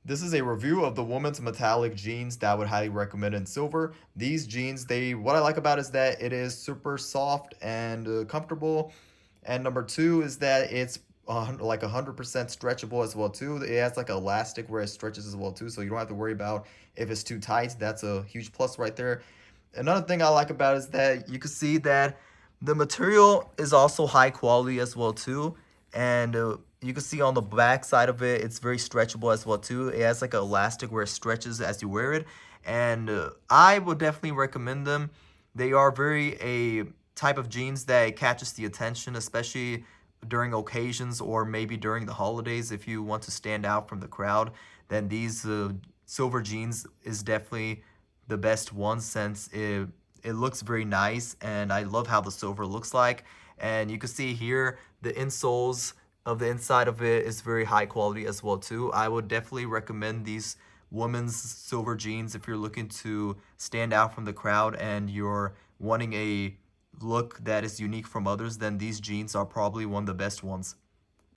This is a review of the women's metallic jeans that I would highly recommend in silver. These jeans, what I like about is that it is super soft and comfortable. And number two is that it's like 100% stretchable as well too. It has like elastic where it stretches as well too, so you don't have to worry about if it's too tight. That's a huge plus right there. Another thing I like about it is that you can see that the material is also high quality as well too, and you can see on the back side of it, it's very stretchable as well too. It has like an elastic where it stretches as you wear it, and I would definitely recommend them. They are very a type of jeans that catches the attention, especially during occasions or maybe during the holidays. If you want to stand out from the crowd, then these silver jeans is definitely the best one, since it looks very nice, and I love how the silver looks like. And you can see here the insoles of the inside of it is very high quality as well too. I would definitely recommend these women's silver jeans if you're looking to stand out from the crowd and you're wanting a look that is unique from others. Then these jeans are probably one of the best ones.